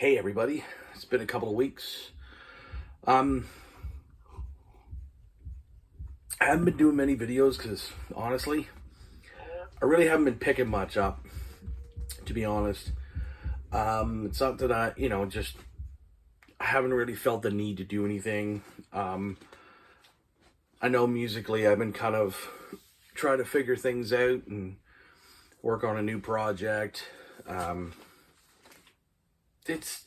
Hey everybody, it's been a couple of weeks. I haven't been doing many videos because honestly, I really haven't been picking much up, to be honest. It's not that I haven't really felt the need to do anything. I know musically I've been kind of trying to figure things out and work on a new project. It's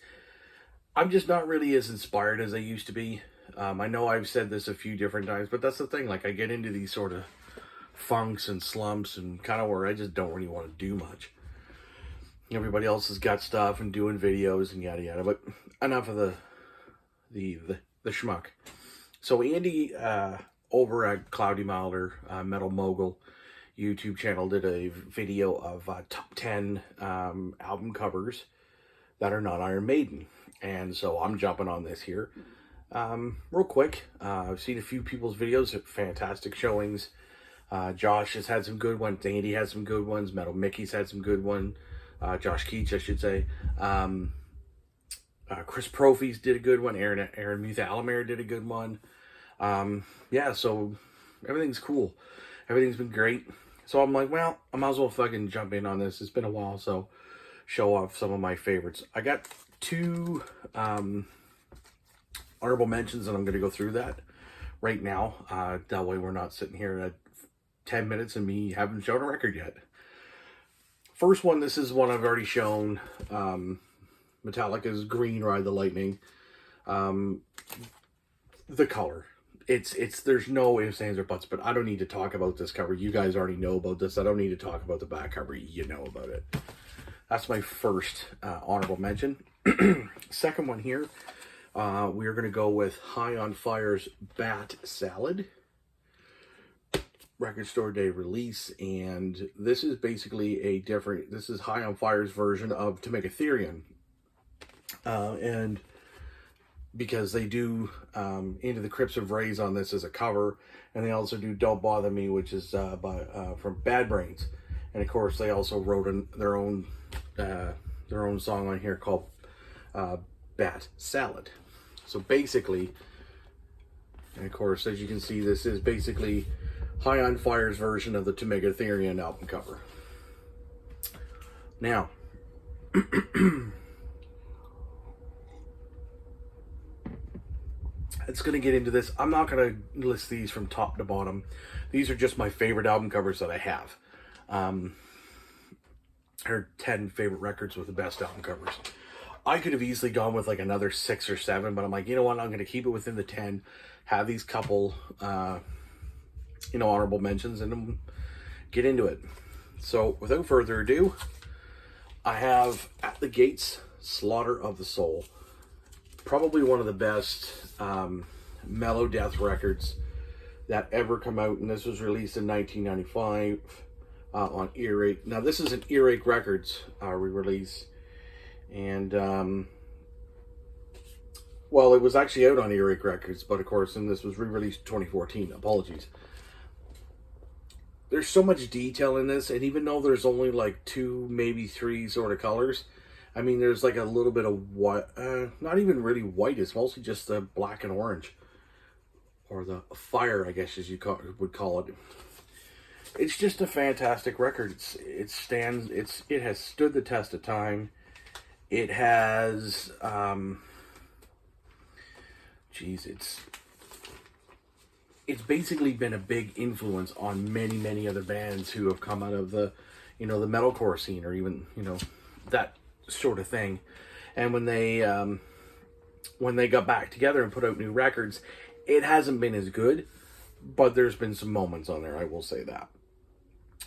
I'm just not really as inspired as I used to be. I know I've said this a few different times, but that's the thing. Like, I get into these sort of funks and slumps and kind of where I just don't really want to do much. Everybody else has got stuff and doing videos and yada yada, but enough of the schmuck. So Andy over at Cloudy Milder Metal Mogul YouTube channel did a video of top 10 album covers that are not Iron Maiden. And so I'm jumping on this here. Real quick, I've seen a few people's videos, fantastic showings. Josh has had some good ones. Andy has some good ones. Metal Mickey's had some good one. Josh Keach, I should say. Chris Profis did a good one. Aaron Muth Alamere did a good one. Yeah, so everything's cool. Everything's been great. So I'm like, well, I might as well fucking jump in on this. It's been a while, so show off some of my favorites. I got two honorable mentions, and I'm going to go through that right now. That way we're not sitting here at 10 minutes and me haven't shown a record yet. First one, this is one I've already shown. Metallica's Green Ride the Lightning. The color. There's no ifs, ands, or buts, but I don't need to talk about this cover. You guys already know about this. I don't need to talk about the back cover. You know about it. That's my first honorable mention. Second one here, we are going to go with High on Fire's Bat Salad. Record Store Day release, and this is basically this is High on Fire's version of To Make a Therion. And because they do Into the Crypts of Rays on this as a cover, and they also do Don't Bother Me, which is from Bad Brains. And of course, they also wrote their own song on here called Bat Salad. So basically, and of course, as you can see, this is basically High on Fire's version of the To Make a Therion album cover. Now, it's going to get into this. I'm not going to list these from top to bottom. These are just my favorite album covers that I have. Or 10 favorite records with the best album covers. I could have easily gone with like another 6 or 7, but I'm like, you know what? I'm going to keep it within the 10. Have these couple, honorable mentions, and get into it. So, without further ado, I have At the Gates, Slaughter of the Soul. Probably one of the best mellow death records that ever come out, and this was released in 1995 on Earache. Now, this is an Earache Records re-release, and well, it was actually out on Earache Records, but of course, and this was re-released in 2014. Apologies. There's so much detail in this, and even though there's only like 2, maybe 3 sort of colors, I mean, there's like a little bit of white, not even really white, it's mostly just the black and orange, or the fire, I guess as you would call it. It's just a fantastic record. It has stood the test of time. It has, it's basically been a big influence on many, many other bands who have come out of the, the metalcore scene, or even, that sort of thing. And when they got back together and put out new records, it hasn't been as good, but there's been some moments on there, I will say that.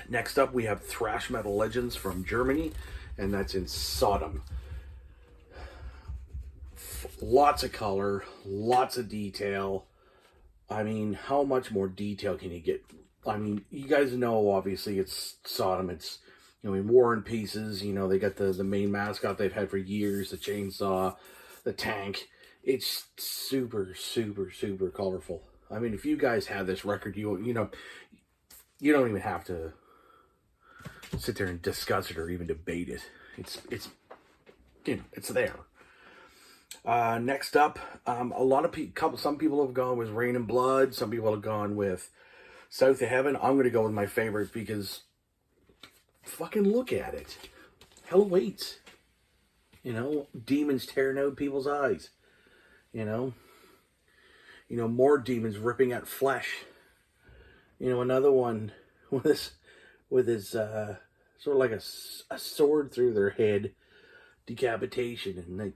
Next up, we have Thrash Metal Legends from Germany, and that's in Sodom. Lots of color, lots of detail. I mean, how much more detail can you get? I mean, you guys know, obviously, it's Sodom. It's, in War and Pieces. They got the main mascot they've had for years, the chainsaw, the tank. It's super, super, super colorful. I mean, if you guys have this record, you don't even have to sit there and discuss it or even debate it. It's there. Next up, a lot of some people have gone with Rain and Blood. Some people have gone with South of Heaven. I'm going to go with my favorite because fucking look at it. Hell awaits. You know, demons tearing out people's eyes. You know, more demons ripping at flesh. You know, another one with his sort of like a sword through their head, decapitation, and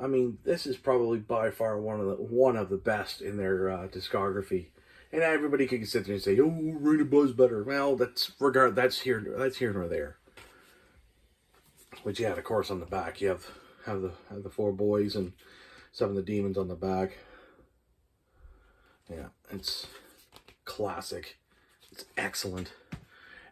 I mean, this is probably by far one of the best in their discography. And everybody can sit there and say, "Oh, Rain and Blood's better." Well, that's here nor there. But yeah, of course, on the back you have the four boys and some of the demons on the back. Yeah, it's classic. It's excellent.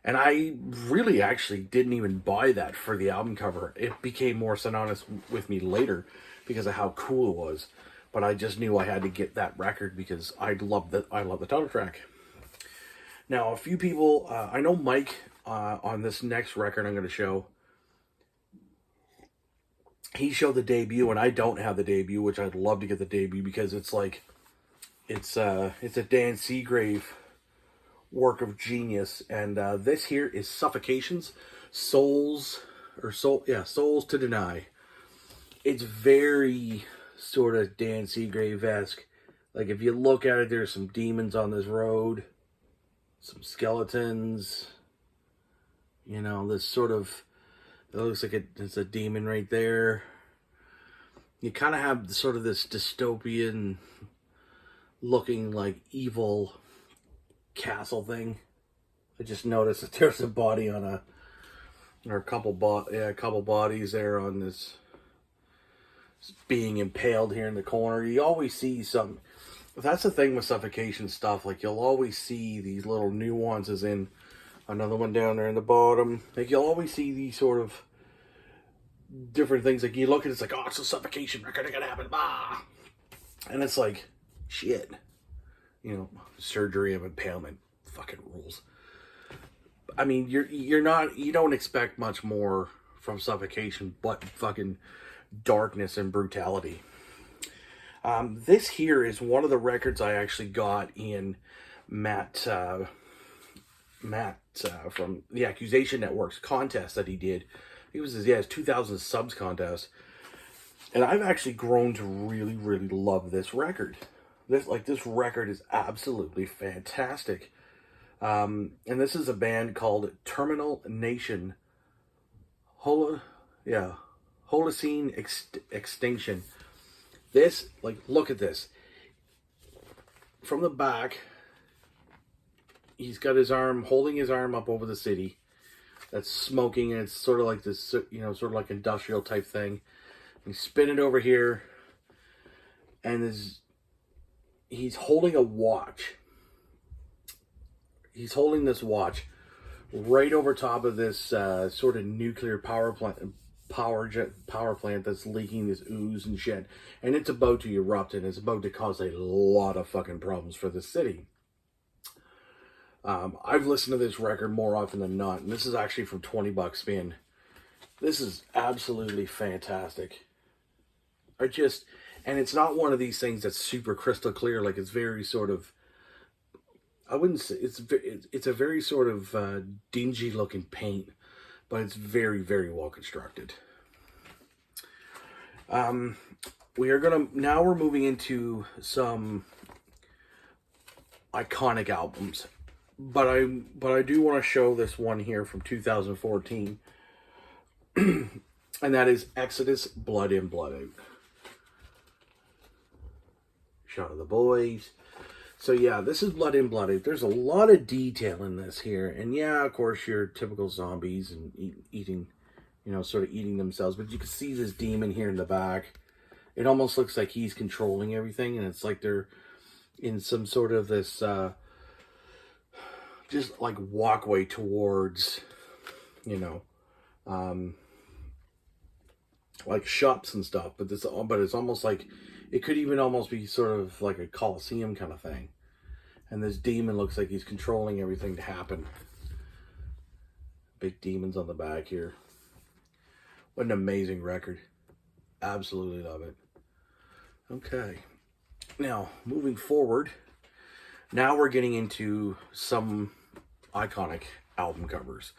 And I really actually didn't even buy that for the album cover. It became more synonymous with me later because of how cool it was. But I just knew I had to get that record because I love the title track. Now, a few people, I know Mike on this next record I'm going to show, he showed the debut, and I don't have the debut, which I'd love to get the debut because it's like, it's a Dan Seagrave work of genius, and this here is Suffocation's Souls to Deny. It's very sort of Dan Seagrave-esque. Like, if you look at it, there's some demons on this road, some skeletons, you know, this sort of, it looks like it's a demon right there. You kind of have sort of this dystopian looking like evil castle thing. I just noticed that there's a body on a couple bodies there on this being impaled here in the corner. You always see some. That's the thing with Suffocation stuff. Like, you'll always see these little nuances in another one down there in the bottom. Like, you'll always see these sort of different things. Like, you look at it, it's like, oh, it's a Suffocation record, gonna happen, bah! And it's like, shit. You know, surgery of impalement fucking rules. I mean, you don't expect much more from Suffocation but fucking darkness and brutality. This here is one of the records I actually got in Matt from the Accusation Network's contest that he did. It was his 2000 subs contest. And I've actually grown to really, really love this record. This record is absolutely fantastic. And this is a band called Terminal Nation. Holocene Extinction. This, like, look at this. From the back, he's got his arm, holding his arm up over the city. That's smoking, and it's sort of like this, you know, sort of like industrial type thing. You spin it over here, and he's holding a watch. He's holding this watch right over top of this sort of nuclear power plant that's leaking this ooze and shit, and it's about to erupt, and it's about to cause a lot of fucking problems for the city. I've listened to this record more often than not, and this is actually from 20 Bucks Spin. This is absolutely fantastic. And it's not one of these things that's super crystal clear. Like, it's very sort of, I wouldn't say, it's a very sort of dingy looking paint, but it's very, very well constructed. We're moving into some iconic albums, but I do want to show this one here from 2014, and that is Exodus, Blood In, Blood Out. Shot of the boys. So yeah, this is Blood In, Blood Out. There's a lot of detail in this here, and yeah, of course, your typical zombies and eating, you know, sort of eating themselves. But you can see this demon here in the back. It almost looks like he's controlling everything, and it's like they're in some sort of this, just like walkway towards, you know, like shops and stuff. But it's almost like, it could even almost be sort of like a Colosseum kind of thing. And this demon looks like he's controlling everything to happen. Big demons on the back here. What an amazing record. Absolutely love it. Okay. Now, moving forward, now we're getting into some iconic album covers.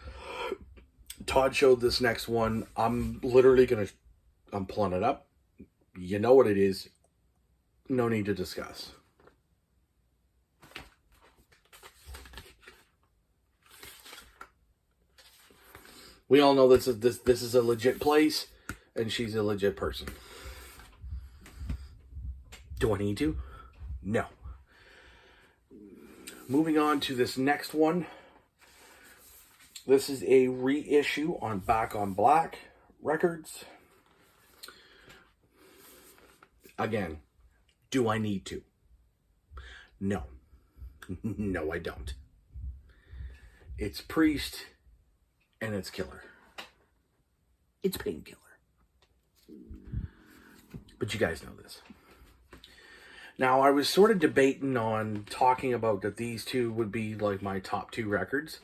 Todd showed this next one. I'm pulling it up. You know what it is. No need to discuss. We all know this is a legit place, and she's a legit person. Do I need to? No. Moving on to this next one. This is a reissue on Back on Black Records. Again, do I need to? No. No, I don't. It's Priest and it's Killer. It's Painkiller. But you guys know this. Now, I was sort of debating on talking about that these two would be like my top two records.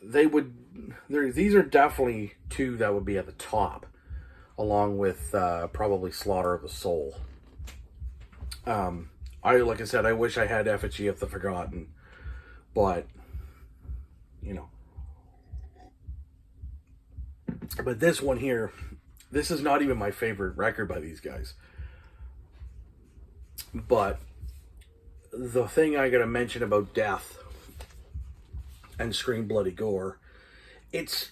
These are definitely two that would be at the top, along with probably Slaughter of the Soul. Like I said, I wish I had Effigy of the Forgotten, but you know. But this one here, this is not even my favorite record by these guys. But the thing I gotta mention about Death and Scream Bloody Gore, it's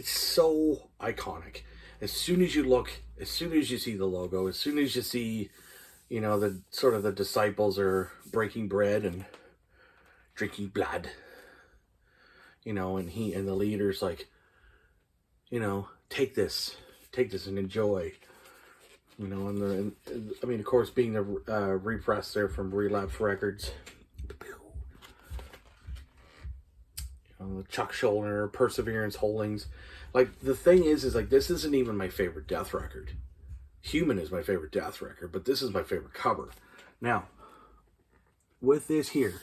so iconic. As soon as you look, as soon as you see the logo, as soon as you see, you know, the sort of the disciples are breaking bread and drinking blood, you know, and the leader's like, you know, take this and enjoy, you know, and I mean, of course, being the repress there from Relapse Records, Chuck Schuldiner, Perseverance Holdings. Like, the thing is like, this isn't even my favorite Death record. Human is my favorite Death record, but this is my favorite cover. Now, with this here,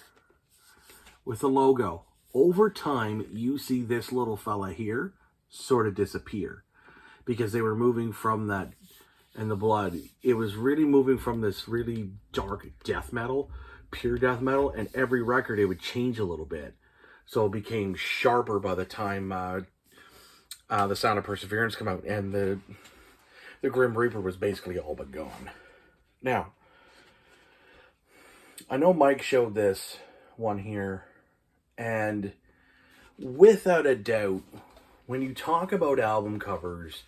with the logo, over time, you see this little fella here sort of disappear, because they were moving from that, and the blood, it was really moving from this really dark death metal, pure death metal, and every record it would change a little bit. So it became sharper by the time the Sound of Perseverance came out, and the Grim Reaper was basically all but gone. Now, I know Mike showed this one here, and without a doubt, when you talk about album covers,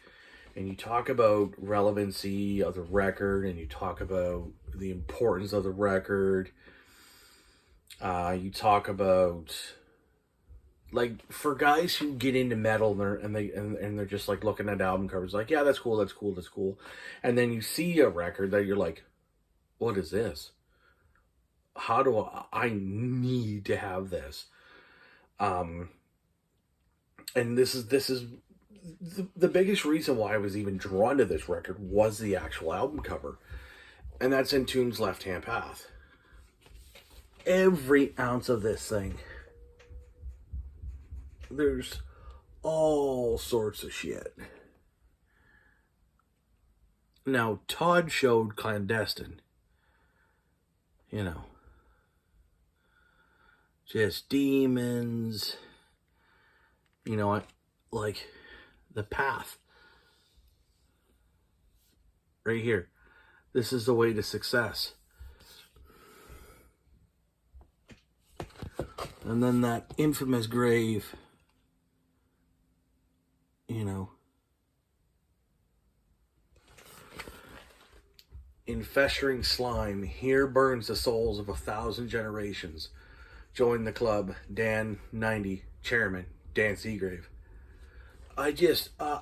and you talk about relevancy of the record, and you talk about the importance of the record, you talk about, like, for guys who get into metal and they're just like looking at album covers, like, yeah, that's cool, and then you see a record that you're like, what is this? How do I need to have this? And this is the biggest reason why I was even drawn to this record was the actual album cover, and that's Entombed's Left Hand Path. Every ounce of this thing, there's all sorts of shit. Now, Todd showed Clandestine. You know, just demons. You know, like the path. Right here. This is the way to success. And then that infamous grave. You know. In festering slime, here burns the souls of 1,000 generations. Join the club, Dan 90, chairman, Dan Seagrave. I just, on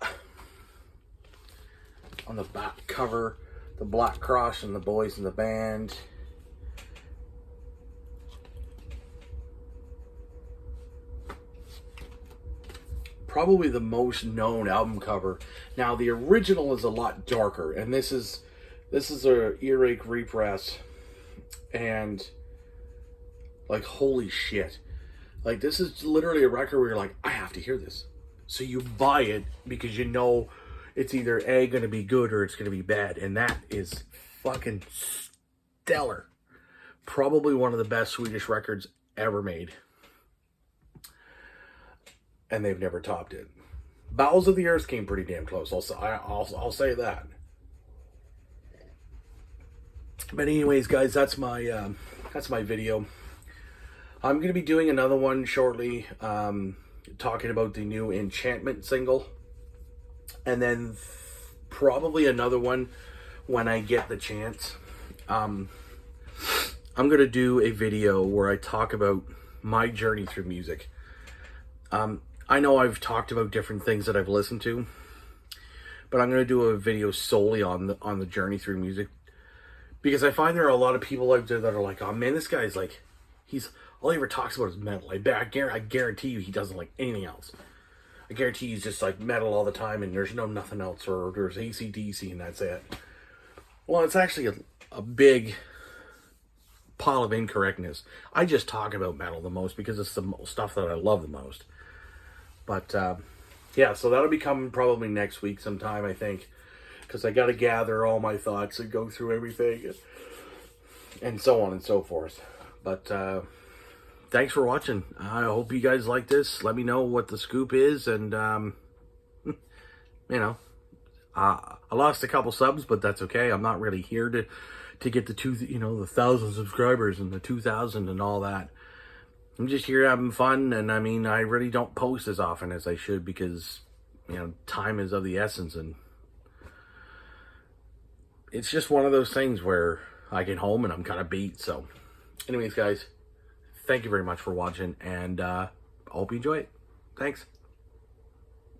the back cover, the black cross and the boys in the band. Probably the most known album cover. Now, the original is a lot darker, and this is a earache repress, and like, holy shit, like, this is literally a record where you're like, I have to hear this. So you buy it because you know it's either A, going to be good or it's going to be bad. And that is fucking stellar. Probably one of the best Swedish records ever made. And they've never topped it. Bowels of the Earth came pretty damn close. I'll say that. But anyways, guys, that's my video. I'm going to be doing another one shortly, talking about the new Enchantment single. And then probably another one when I get the chance. I'm going to do a video where I talk about my journey through music. I know I've talked about different things that I've listened to, but I'm going to do a video solely on the journey through music, because I find there are a lot of people out there that are like, oh man, this guy's like, all he ever talks about is metal. I guarantee you he doesn't like anything else. I guarantee he's just like metal all the time and there's nothing else, or there's AC/DC and that's it. Well, it's actually a big pile of incorrectness. I just talk about metal the most because it's the stuff that I love the most. But, yeah, so that'll be coming probably next week sometime, I think. Because I got to gather all my thoughts and go through everything. And so on and so forth. But, thanks for watching. I hope you guys like this. Let me know what the scoop is. And, you know, I lost a couple subs, but that's okay. I'm not really here to get the 1,000 subscribers and the 2,000 and all that. I'm just here having fun, and I mean, I really don't post as often as I should because, you know, time is of the essence, and it's just one of those things where I get home and I'm kind of beat. So, anyways, guys, thank you very much for watching, and I hope you enjoy it. Thanks.